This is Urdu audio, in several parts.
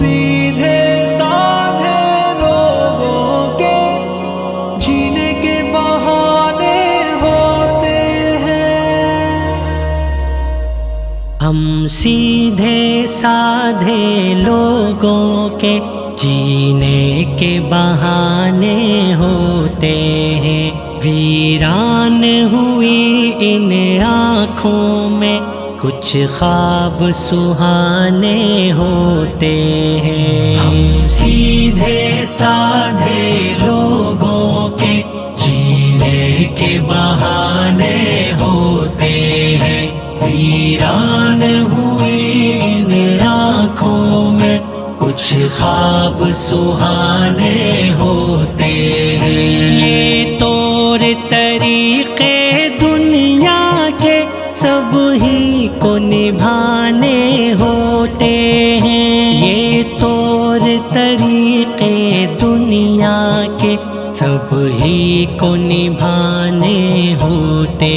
سیدھے سادھے لوگوں کے جینے کے بہانے ہوتے ہیں۔ ہم سیدھے سادھے لوگوں کے جینے کے بہانے ہوتے ہیں، ویران ہوئی ان آنکھوں میں کچھ خواب سہانے ہوتے ہیں۔ ہم سیدھے سادھے لوگوں کے جینے کے بہانے ہوتے ہیں، ویران ہوئی ان آنکھوں میں کچھ خواب سہانے ہوتے ہیں۔ یہ طور طریقے دنیا کے سب ہی کو نبھانے ہوتے ہیں، یہ طور طریقے دنیا کے سب ہی کو نبھانے ہوتے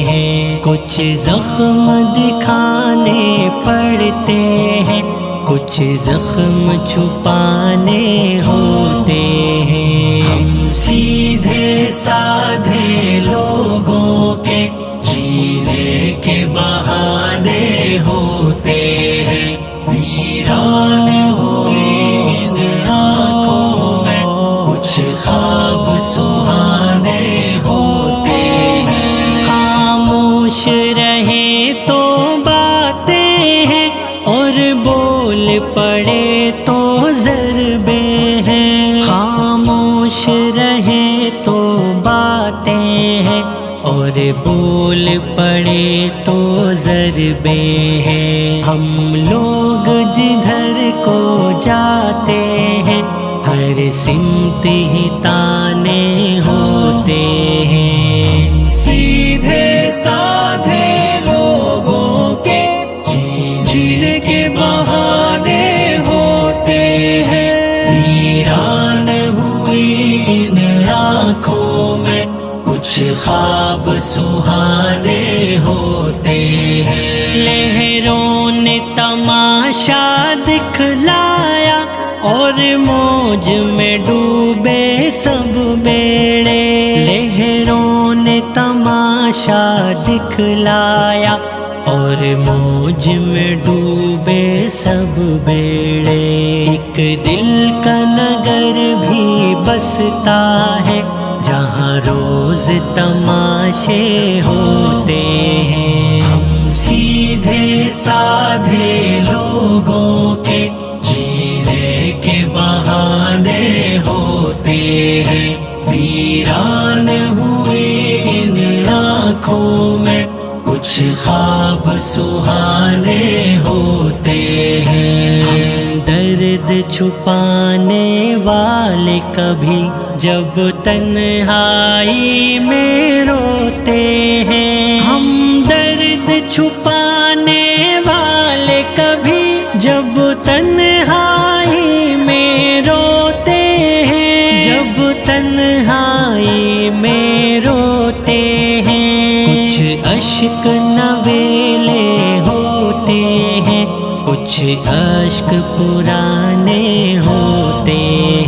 ہیں۔ کچھ زخم دکھانے پڑتے ہیں، کچھ زخم چھپانے ہوتے ہیں۔ ہم سیدھے سادھے لوگوں کے جینے کے بہانے ہوتے ہیں، ویران ہوئی ان آنکھوں میں کچھ خواب سہانے ہوتے ہیں۔ خاموش رہے تو باتیں ہیں اور بول پڑے تو ضربے ہیں، خاموش رہے تو باتیں ہیں اور بول پڑے تو ضربے ہیں۔ ہم لوگ جدھر کو جاتے ہیں ہر سمت ہی تانے ہوتے ہیں۔ سیدھے سادھے لوگوں کے جینے کے بہانے ہوتے ہیں، ویران ہوئی ان آنکھوں میں کچھ خواب سہانے ہوتے ہیں۔ لہروں نے تماشا دکھلایا اور موج میں ڈوبے سب بیڑے، لہروں نے تماشا دکھلایا اور موج میں ڈوبے سب بیڑے۔ ایک دل کا نگر بھی بستا ہے جہاں روز تماشے ہوتے ہیں۔ ہم سیدھے سادھے لوگوں کے جینے کے بہانے ہوتے ہیں، ویران ہوئی ان آنکھوں میں کچھ خواب سہانے ہوتے ہیں۔ ہم درد چھپانے والے کبھی جب تنہائی میں روتے ہیں، ہم درد چھپانے والے کبھی جب تنہائی میں روتے ہیں، جب تنہائی میں روتے ہیں۔ کچھ اشک نویلے ہوتے ہیں، کچھ اشک پرانے ہوتے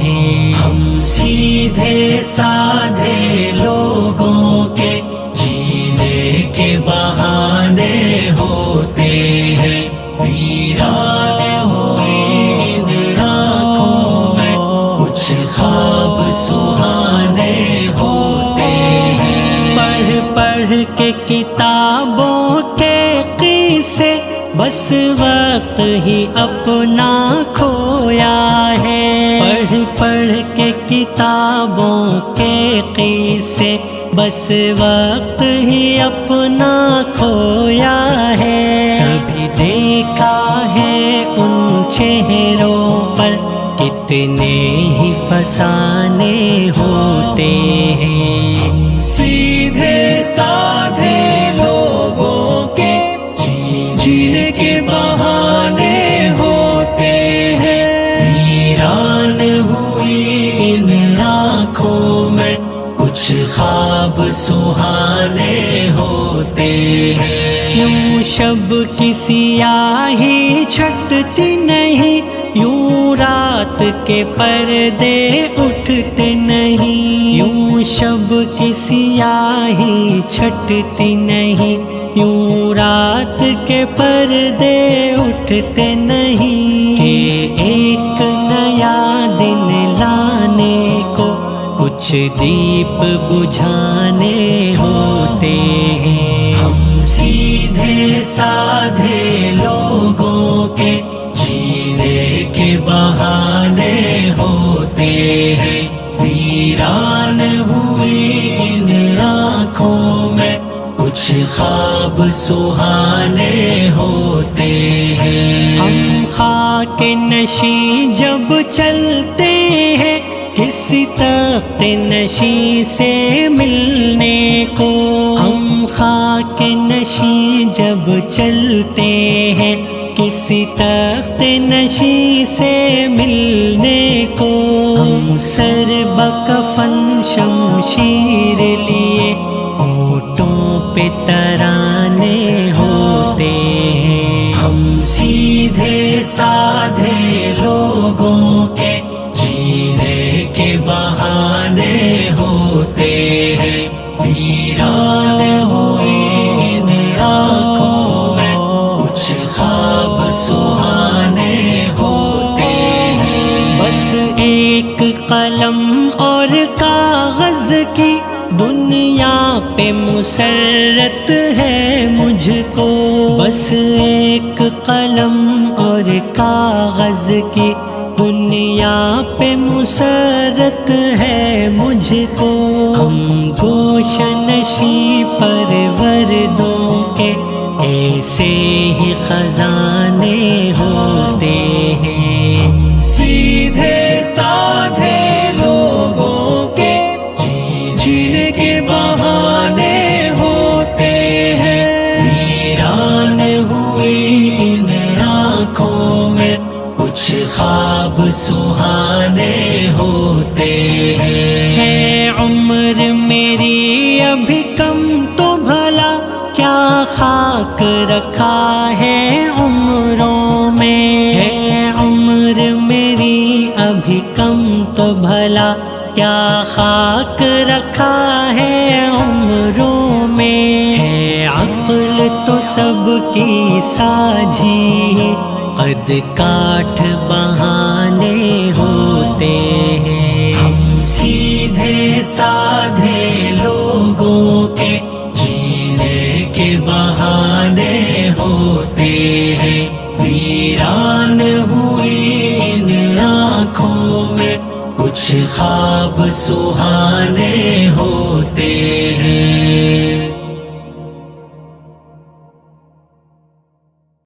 ہیں۔ ہم سیدھے سادھے لوگوں کے جینے کے بہانے ہوتے ہیں، ویران ہوئی ان آنکھوں میں کچھ خواب سہانے ہوتے ہیں۔ پڑھ پڑھ کے کتابوں کے قصے بس وقت ہی اپنا کھویا ہے، پڑھ پڑھ کے کتابوں کے قصے بس وقت ہی اپنا کھویا ہے۔ کبھی دیکھا ہے ان چہروں پر کتنے ہی فسانے ہوتے ہیں۔ سیدھے سادھے لوگوں کے جینے کے بہانے ہوتے ہیں، ویران ہوئی ان آنکھوں میں کچھ خواب سہانے ہوتے ہیں۔ یوں شب کی سیاہی چھٹتی نہیں، یوں رات کے پردے اٹھتے نہیں، یوں شب کی سیاہی چھٹتی نہیں، یوں رات کے پردے اٹھتے نہیں، کہ ایک نیا دن لانے کو کچھ دیپ بجھانے ہوتے ہیں۔ ہم سیدھے سادھے لوگوں کے جینے کے بہانے ہوتے ہیں، ویران ہوئی ان آنکھوں میں کچھ خواب سہانے ہوتے ہیں۔ ہم خاک نشیں جب چلتے ہیں کسی تخت نشیں سے ملنے کو، ہم خاک نشیں جب چلتے ہیں کسی تخت نشیں سے ملنے کو، ہم سر بکفن شمشیر لیے ہونٹوں پہ ترانے ہوتے ہیں۔ ہم سیدھے سادھے لوگوں کے جینے کے بہانے ہوتے ہیں، ویران ہوئی ان آنکھوں میں کچھ خواب سہانے ہوتے ہیں۔ بس ایک قلم اور کاغذ کی دنیا پہ مسرت ہے مجھ کو، بس ایک قلم اور کاغذ کی دنیا پہ مسرت ہے مجھ کو، ہم گوش نشیں پروردوں کے ایسے ہی خزانے ہوتے ہیں۔ سیدھے سادھے لوگوں کے جینے کے بہانے ہوتے ہیں، ویران ہوئی ان آنکھوں میں کچھ خواب سہانے ہوتے ہیں۔ ہے عمر میری ابھی کم تو بھلا کیا خاک رکھا ہے عمروں میں، ہے عمر میری ابھی کم تو بھلا کیا خاک رکھا ہے عمروں میں، ہے عقل تو سب کی ساجھی قد کاٹھ بہانے ہوتے ہیں۔ ہم سیدھے سادھے لوگوں کے جینے کے بہانے ہوتے ہیں، ویران ہوئی ان آنکھوں میں کچھ خواب سہانے ہوتے ہیں۔